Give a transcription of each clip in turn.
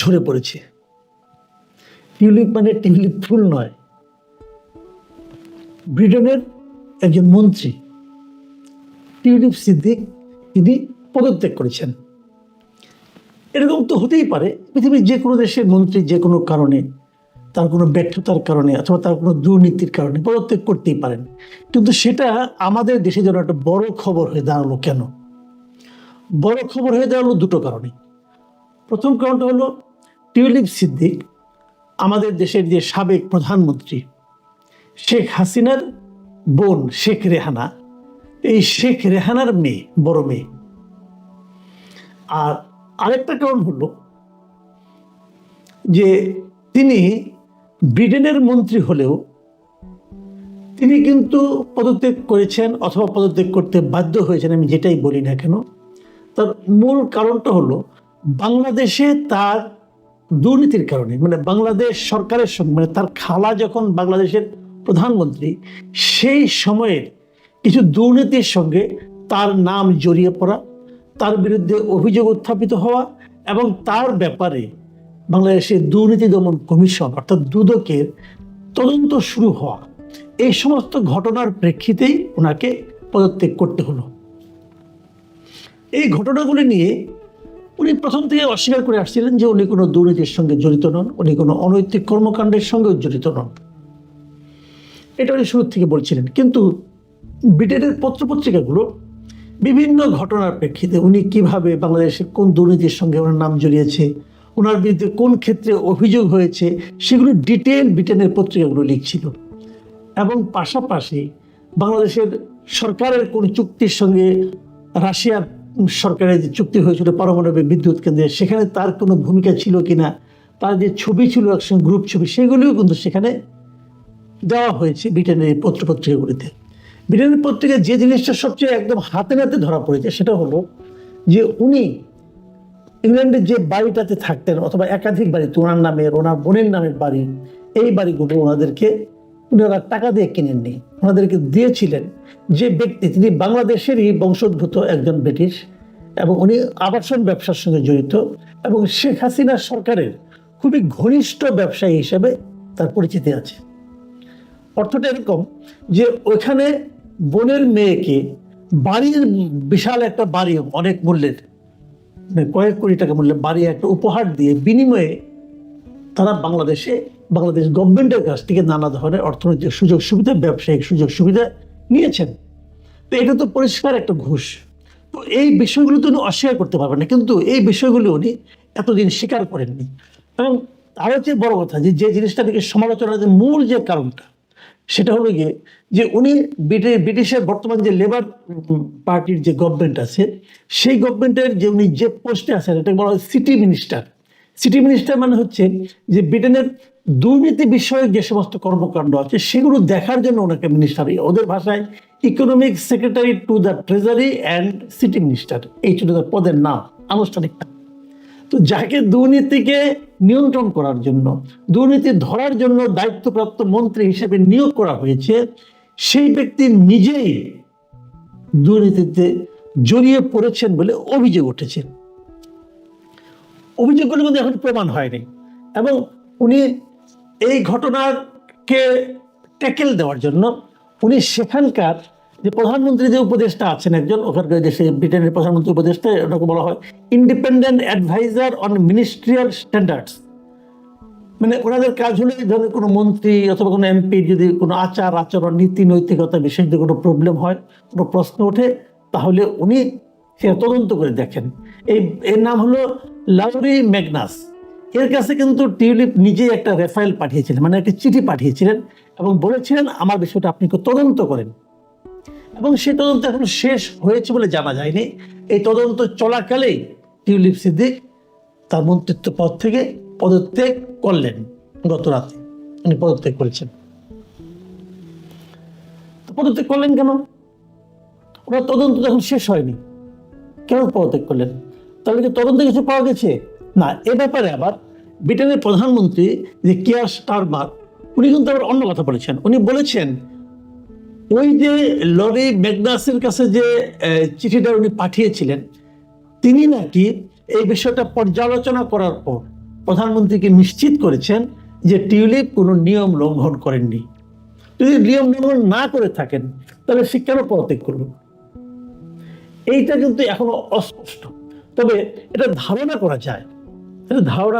ঝরে পড়েছে। টিউলিপ মানে টিউলিপ ফুল নয়। ব্রিটেনের একজন মন্ত্রী টিউলিপ সিদ্দিক তিনি পদত্যাগ করেছেন। এরকম তো হতেই পারে, পৃথিবীর যে কোনো দেশের মন্ত্রী যে কোনো কারণে, তার কোনো ব্যর্থতার কারণে অথবা তার কোনো দুর্নীতির কারণে পদত্যাগ করতেই পারেন। কিন্তু সেটা আমাদের দেশে যেন একটা বড় খবর হয়ে দাঁড়ালো কেন? বড় খবর হয়ে দাঁড়ালো দুটো কারণে। প্রথম কারণটা হলো টিউলিপ সিদ্দিক আমাদের দেশের যে সাবেক প্রধানমন্ত্রী শেখ হাসিনার বোন শেখ রেহানা, এই শেখ রেহানার মেয়ে, বড় মেয়ে। আর আরেকটা কারণ হলো যে তিনি ব্রিটেনের মন্ত্রী হলেও তিনি কিন্তু পদত্যাগ করেছেন অথবা পদত্যাগ করতে বাধ্য হয়েছেন, আমি যেটাই বলি না কেন। তার মূল কারণটা হলো বাংলাদেশে তার দুর্নীতির কারণে, মানে বাংলাদেশ সরকারের সঙ্গে, মানে তার খালা যখন বাংলাদেশের প্রধানমন্ত্রী, সেই সময়ের কিছু দুর্নীতির সঙ্গে তার নাম জড়িয়ে পড়া, তার বিরুদ্ধে অভিযোগ উত্থাপিত হওয়া এবং তার ব্যাপারে বাংলাদেশের দুর্নীতি দমন কমিশন অর্থাৎ দুদকের তদন্ত শুরু হওয়া, এই সমস্ত ঘটনার প্রেক্ষিতেই ওনাকে পদত্যাগ করতে হলো। এই ঘটনাগুলি নিয়ে উনি প্রথম থেকে অস্বীকার করে আসছিলেন যে উনি কোনো দুর্নীতির সঙ্গে জড়িত নন, উনি কোনো অনৈতিক কর্মকাণ্ডের সঙ্গেও জড়িত নন, এটা উনি শুরু থেকে বলছিলেন। কিন্তু ব্রিটেনের পত্রপত্রিকাগুলো বিভিন্ন ঘটনার প্রেক্ষিতে উনি কিভাবে বাংলাদেশের কোন দুর্নীতির সঙ্গে ওনার নাম জড়িয়েছে, ওনার বিরুদ্ধে কোন ক্ষেত্রে অভিযোগ হয়েছে, সেগুলো ডিটেল ব্রিটেনের পত্রিকাগুলো লিখছিল। এবং পাশাপাশি বাংলাদেশের সরকারের কোন চুক্তির সঙ্গে রাশিয়ার সরকারের যে চুক্তি হয়েছিল পারমাণবিক বিদ্যুৎ কেন্দ্রে, সেখানে তার কোনো ভূমিকা ছিল কিনা, তার যে ছবি ছিল একসঙ্গে গ্রুপ ছবি, সেগুলিও কিন্তু সেখানে দেওয়া হয়েছে ব্রিটেনের এই পত্রপত্রিকাগুলিতে। ব্রিটেনের পত্রিকায় যে জিনিসটা সবচেয়ে একদম হাতে নাতে ধরা পড়েছে সেটা হলো যে উনি ইংল্যান্ডের যে বাড়িটাতে থাকতেন অথবা একাধিক বাড়ি, ওনার নামের, ওনার বোনের নামের বাড়ি, এই বাড়িগুলো ওনারা টাকা দিয়ে কিনেননি, ওনাদেরকে দিয়েছিলেন যে ব্যক্তি, তিনি বাংলাদেশেরই বংশোদ্ভূত একজন ব্রিটিশ এবং উনি আবাসন ব্যবসার সঙ্গে জড়িত এবং শেখ হাসিনা সরকারের খুবই ঘনিষ্ঠ ব্যবসায়ী হিসেবে তার পরিচিতি আছে। অর্থটা এরকম যে ওইখানে বোনের মেয়েকে বাড়ির, বিশাল একটা বাড়ি, অনেক মূল্যের, কয়েক কোটি টাকা মূল্যের বাড়ি একটা উপহার দিয়ে বিনিময়ে তারা বাংলাদেশ গভর্নমেন্টের কাছ থেকে নানা ধরনের অর্থনৈতিক সুযোগ সুবিধা, ব্যবসায়িক সুযোগ সুবিধা নিয়েছেন। তো এটা তো পরিষ্কার একটা ঘুষ। তো এই বিষয়গুলো তো উনি অস্বীকার করতে পারবেন না, কিন্তু এই বিষয়গুলো উনি এতদিন স্বীকার করেননি। এবং আরও যে বড় কথা, যে জিনিসটা থেকে সমালোচনার যে মূল যে কারণটা, সেটা হলো গিয়ে যে উনি ব্রিটিশের বর্তমান যে লেবার পার্টির যে গভর্নমেন্ট আছে, সেই গভর্নমেন্টের যে উনি যে পোস্টে আছেন, এটাকে বলা হয় সিটি মিনিস্টার। সিটি মিনিস্টার মানে হচ্ছে যে ব্রিটেনের দুর্নীতি বিষয়ক যে সমস্ত কর্মকাণ্ড আছে সেগুলো দেখার জন্য ওনাকে মিনিস্টার, ওদের ভাষায় economic secretary to the treasury and city minister, এই ছিল তার পদের নাম, আনুষ্ঠানিক নাম। তো যাকে দুর্নীতিকে নিয়ন্ত্রণ করার জন্য, দুর্নীতি ধরার জন্য দায়িত্বপ্রাপ্ত মন্ত্রী হিসেবে নিয়োগ করা হয়েছে, সেই ব্যক্তি নিজেই দুর্নীতিতে জড়িয়ে পড়েছেন বলে অভিযোগ উঠেছে। অভিযোগগুলো কিন্তু এখন প্রমাণ হয়নি এবং উনি এই ঘটনাকে ট্যাকেল দেওয়ার জন্য উনি সেখানকার যে প্রধানমন্ত্রী যে উপদেষ্টা আছেন একজন, ওখানকার দেশে ব্রিটেনের প্রধানমন্ত্রী উপদেষ্টা, ওটাকে বলা হয় independent adviser on ministerial standards. মানে ওনাদের কাজ হলে ধরেন কোনো মন্ত্রী অথবা কোনো এমপি যদি কোনো আচার আচরণ, নীতি নৈতিকতা বিষয়ে যদি কোনো প্রবলেম হয়, কোনো প্রশ্ন ওঠে, তাহলে উনি সেটা তদন্ত করে দেখেন। এর নাম হলো লাউরি ম্যাগনাস। এর কাছে কিন্তু টিউলিপ নিজেই একটা রেফাইল পাঠিয়েছিলেন, মানে একটা চিঠি পাঠিয়েছিলেন এবং বলেছিলেন আমার বিষয়টা আপনি তদন্ত করেন। এবং সেই তদন্ত এখন শেষ হয়েছে বলে জানা যায়নি। এই তদন্ত চলাকালেই টিউলিপ সিদ্দিক তার মন্ত্রিত্ব পদ থেকে পদত্যাগ করলেন। গত রাতে উনি পদত্যাগ করেছেন। পদত্যাগ করলেন কেন? ওনার তদন্ত এখন শেষ হয়নি, কেন পদত্যাগ করলেন? তাহলে কি তদন্তে কিছু পাওয়া গেছে? না। এ ব্যাপারে আবার ব্রিটেনের প্রধানমন্ত্রী যে কিয়ার স্টারমার, উনি কিন্তু আবার অন্য কথা বলেছেন। উনি বলেছেন ওই যে লরি ম্যাগনাসের কাছে যে চিঠিটা উনি পাঠিয়েছিলেন, তিনি নাকি এই বিষয়টা পর্যালোচনা করার পর প্রধানমন্ত্রীকে নিশ্চিত করেছেন যে টিউলিপ কোনো নিয়ম লঙ্ঘন করেননি। যদি নিয়ম লঙ্ঘন না করে থাকেন তাহলে সে কেন পদত্যাগ করল, এইটা কিন্তু এখনো অস্পষ্ট। তবে এটা ধারণা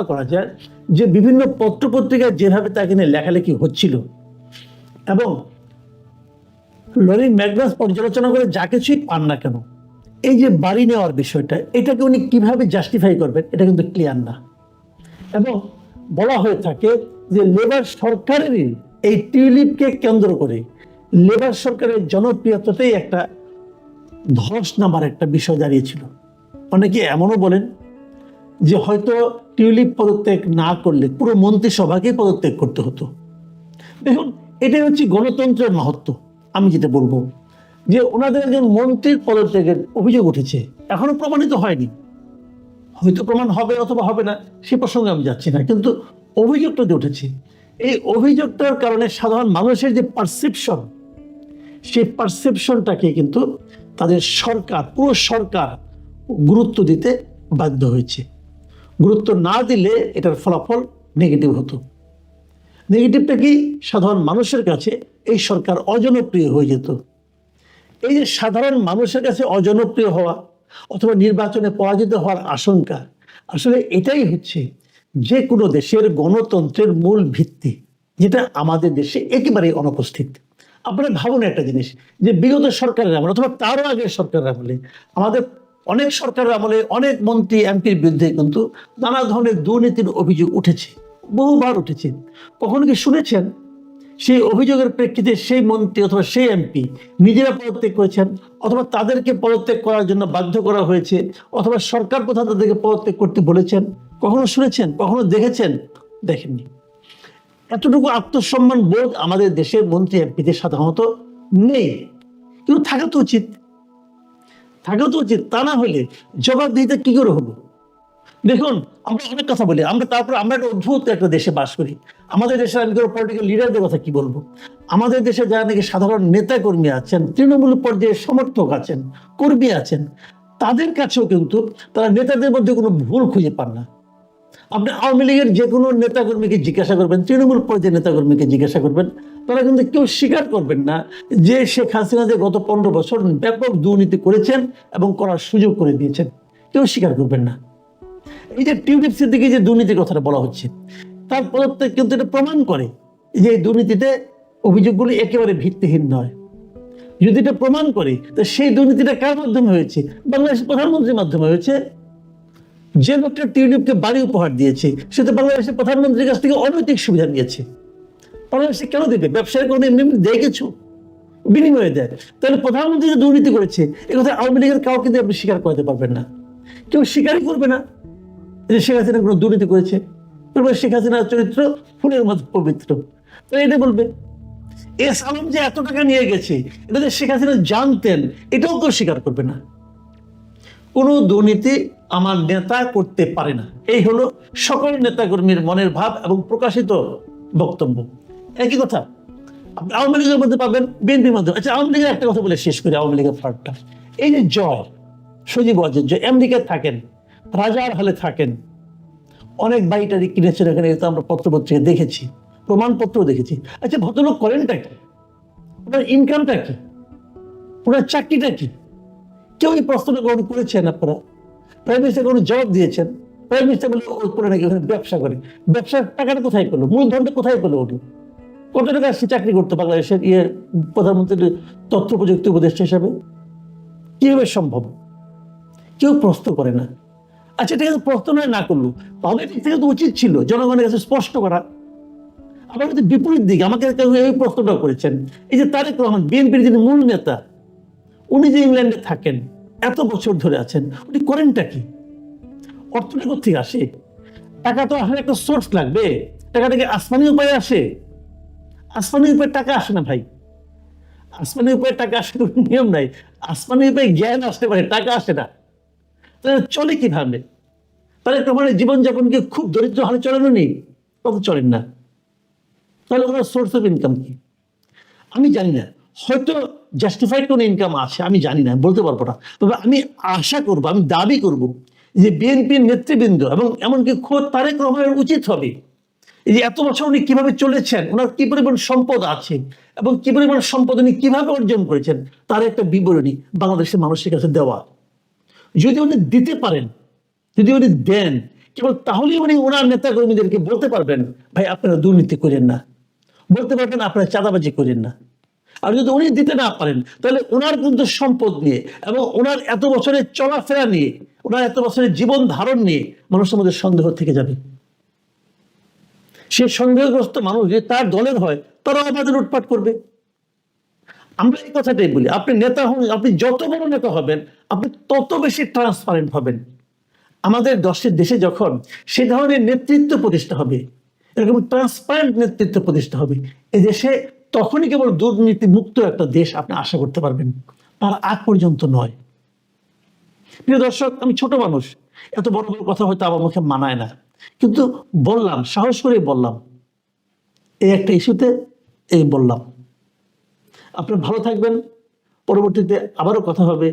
করা যায় যে বিভিন্ন পত্রপত্রিকায় যেভাবে তাকে নিয়ে লেখালেখি হচ্ছিল এবং লরি ম্যাগনাস পর্যালোচনা করে যা কিছুই পান না কেন, এই যে বাড়ি নেওয়ার বিষয়টা, এটাকে উনি কিভাবে জাস্টিফাই করবেন এটা কিন্তু ক্লিয়ার না। এবং বলা হয়ে থাকে যে লেবার সরকারেরই এই টিউলিপকে কেন্দ্র করে লেবার সরকারের জনপ্রিয়তাতেই একটা ধস নামার একটা বিষয় দাঁড়িয়েছিল। অনেকে এমনও বলেন যে হয়তো টিউলিপ পদত্যাগ না করলে পুরো মন্ত্রিসভাকেই পদত্যাগ করতে হতো। দেখুন, এটাই হচ্ছে গণতন্ত্রের মাহাত্ম্য। আমি যেটা বলবো যে ওনাদের একজন মন্ত্রীর পদত্যাগের অভিযোগ উঠেছে, এখনো প্রমাণিত হয়নি, হয়তো প্রমাণ হবে অথবা হবে না, সে প্রসঙ্গে আমি যাচ্ছি না, কিন্তু অভিযোগটা যে উঠেছে, এই অভিযোগটার কারণে সাধারণ মানুষের যে পারসেপশন, সেই পারসেপশনটাকে কিন্তু তাদের সরকার, পুরো সরকার গুরুত্ব দিতে বাধ্য হয়েছে। গুরুত্ব না দিলে এটার ফলাফল নেগেটিভ হতো। নেগেটিভটা কি? সাধারণ মানুষের কাছে এই সরকার অজনপ্রিয় হয়ে যেত। এই যে সাধারণ মানুষের কাছে অজনপ্রিয় হওয়া অথবা নির্বাচনে পরাজিত হওয়ার আশঙ্কা, আসলে এটাই হচ্ছে যে কোনো দেশের গণতন্ত্রের মূল ভিত্তি, যেটা আমাদের দেশে একেবারেই অনুপস্থিত। আপনারা ভাবুন একটা জিনিস, যে বিগত সরকারের আমলে অথবা তারও আগের সরকারের আমলে, আমাদের অনেক সরকারের আমলে অনেক মন্ত্রী এমপির বিরুদ্ধে কিন্তু নানা ধরনের দুর্নীতির অভিযোগ উঠেছে, বহুবার উঠেছে। কখনো কি শুনেছেন সেই অভিযোগের প্রেক্ষিতে সেই মন্ত্রী অথবা সেই এমপি নিজেরা পদত্যাগ করেছেন, অথবা তাদেরকে পদত্যাগ করার জন্য বাধ্য করা হয়েছে, অথবা সরকার প্রধান তাদেরকে পদত্যাগ করতে বলেছেন? কখনো শুনেছেন? কখনো দেখেছেন? দেখেননি। এতটুকু আত্মসম্মান বোধ আমাদের দেশের মন্ত্রী এমপিদের সাধারণত নেই, কিন্তু থাকা তো উচিত। তা না হলে জবাবদিহিতা কি করে হলো? দেখুন, আমরা অনেক কথা বলি, আমরা একটা অদ্ভুত একটা দেশে বাস করি। আমাদের দেশের আমি কোনো পলিটিক্যাল লিডারদের কথা কি বলবো, আমাদের দেশে যারা নাকি সাধারণ নেতা কর্মী আছেন, তৃণমূল পর্যায়ে সমর্থক আছেন, কর্মী আছেন, তাদের কাছেও কিন্তু তারা নেতাদের মধ্যে কোনো ভুল খুঁজে পান না। আপনি আওয়ামী লীগের যে কোনো নেতাকর্মীকে জিজ্ঞাসা করবেন, তৃণমূল পর্যায়ের নেতাকর্মীকে জিজ্ঞাসা করবেন, তারা কিন্তু কেউ স্বীকার করবেন না যে শেখ হাসিনা যে গত 15 বছর ব্যাপক দুর্নীতি করেছেন এবং করার সুযোগ করে দিয়েছেন, কেউ স্বীকার করবেন না। এই যে টিউলিপ সিদ্দিকী যে দুর্নীতির কথাটা বলা হচ্ছে, তার পদত্যাগ কিন্তু এটা প্রমাণ করে যে এই দুর্নীতিতে অভিযোগগুলো একেবারে ভিত্তিহীন নয়। যদি এটা প্রমাণ করে, তো সেই দুর্নীতিটা কার মাধ্যমে হয়েছে? বাংলাদেশের প্রধানমন্ত্রীর মাধ্যমে হয়েছে। যে লোকটা টিউলিপকে বাড়ি উপহার দিয়েছে, সে তো বাংলাদেশের প্রধানমন্ত্রীর কাছ থেকে অনৈতিক সুবিধা নিয়েছে। বাংলাদেশে কেন দেবে? ব্যবসায়ী কোনো এমনি দেয় কিছু বিনিময়ে দেয়। তাহলে প্রধানমন্ত্রী যে দুর্নীতি করেছে, এ কথা আওয়ামী লীগের কাউকে দিয়ে আপনি স্বীকার করাতে পারবেন না। কেউ স্বীকারই করবে না যে শেখ হাসিনা কোনো দুর্নীতি করেছে। শেখ হাসিনার চরিত্র ফুলের মতো পবিত্র, তাই এটা বলবে। এস আলম যে এত টাকা নিয়ে গেছে, এটা যে শেখ হাসিনা জানতেন, এটাও কেউ স্বীকার করবে না। কোনো দুর্নীতি আমার নেতা করতে পারে না, এই হলো সকল নেতাকর্মীর মনের ভাব এবং প্রকাশিত বক্তব্য। একই কথা আপনি আওয়ামী লীগের মধ্যে পাবেন, বিএনপির মধ্যে। আচ্ছা, আওয়ামী লীগের একটা কথা বলে শেষ করি, আওয়ামী লীগের ফার্টটা, এই যে জয়, সজীব অজয় জয় আমেরিকায় থাকেন, রাজার হলে থাকেন, অনেক বাড়িটারি কিনেছেন এখানে, তো আমরা পত্রপত্রিকা দেখেছি, প্রমাণপত্র দেখেছি। আচ্ছা, ভদ্রলোক করেনটা কি? ওনার ইনকামটা কি? ওনার চাকরিটা কি? কেউ এই প্রশ্নটা গ্রহণ করেছেন? আপনারা প্রাইম মিনিস্টার কোনো জবাব দিয়েছেন? প্রাইম মিনিস্টার বলে করে নাকি ওখানে ব্যবসা করে, ব্যবসার টাকাটা কোথায় পেলো? মূলধনটা কোথায় পেলো? উনি কত টাকা আসছে চাকরি করতে বাংলাদেশের প্রধানমন্ত্রীর তথ্য প্রযুক্তি উপদেষ্টা হিসাবে? কিভাবে সম্ভব? কেউ প্রশ্ন করে না। আচ্ছা, এটা কিন্তু প্রশ্ন না করলো, তাহলে দিক থেকে তো উচিত ছিল জনগণের কাছে স্পষ্ট করা। আবার কিন্তু বিপরীত দিকে আমাকে এই প্রশ্নটা করেছেন, এই যে তারেক রহমান, বিএনপির যিনি মূল নেতা, উনি যে ইংল্যান্ডে থাকেন, এত বছর ধরে আছেন, উনি করেনটা কি? অর্থটা কোথেকে আসে? টাকা তো আসার একটা সোর্স লাগবে। টাকাটাকে আসমানি উপায়ে আসে? আসমানি উপায়ে টাকা আসে না ভাই। আসমানি উপায়ে টাকা আসার নিয়ম নাই। আসমানি উপায়ে জ্ঞান আসতে পারে, টাকা আসে না। তাহলে চলে কিভাবে? তাহলে তোমার জীবনযাপনকে খুব দরিদ্র হালে চলানো নেই, কত চলেন না। তাহলে ওনার সোর্স অফ ইনকাম কি? আমি জানি না, হয়তো জাস্টিফাইড কোনো ইনকাম আছে, আমি জানি না, বলতে পারবো না। তবে আমি আশা করবো, আমি দাবি করব যে বিএনপির নেতৃবৃন্দ এবং এমনকি খোদ তারেক রহমানের উচিত হবে এই যে এত বছর উনি কিভাবে চলেছেন, ওনার কি পরিমাণ সম্পদ আছে এবং কি পরিমাণ সম্পদ উনি কিভাবে অর্জন করেছেন তার একটা বিবরণী বাংলাদেশের মানুষের কাছে দেওয়া। যদি উনি দিতে পারেন, যদি উনি দেন, কেবল তাহলেই উনি ওনার নেতা কর্মীদেরকে বলতে পারবেন ভাই আপনারা দুর্নীতি করেন না, বলতে পারবেন আপনারা চাঁদাবাজি করেন না। আর যদি উনি দিতে না পারেন তাহলে ওনার কিন্তু সম্পদ নিয়ে এবং ওনার এত বছরের চলাফেরা নিয়ে, ওনার এত বছরের জীবন ধারণ নিয়ে মানুষের মধ্যে সন্দেহ থেকে যাবে। সে সন্দেহগ্রস্ত মানুষ যে তার দলের হয় তারাও আমাদের লুটপাট করবে। আমরা এই কথাটাই বলি, আপনি নেতা হন, আপনি যত বড় নেতা হবেন আপনি তত বেশি ট্রান্সপারেন্ট হবেন। আমাদের দেশে যখন সে ধরনের নেতৃত্ব প্রতিষ্ঠা হবে, এরকম ট্রান্সপারেন্ট নেতৃত্ব প্রতিষ্ঠা হবে, এই দেশে তখনই কেবল দুর্নীতি মুক্ত একটা দেশ আপনি আশা করতে পারবেন, তার আগ পর্যন্ত নয়। প্রিয় দর্শক, আমি ছোট মানুষ, এত বড় বড় কথা হয়তো আমার মুখে মানায় না, কিন্তু বললাম, সাহস করে বললাম, এই একটা ইস্যুতে এই বললাম। আপনারা ভালো থাকবেন, পরবর্তীতে আবারও কথা হবে।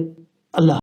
আল্লাহ।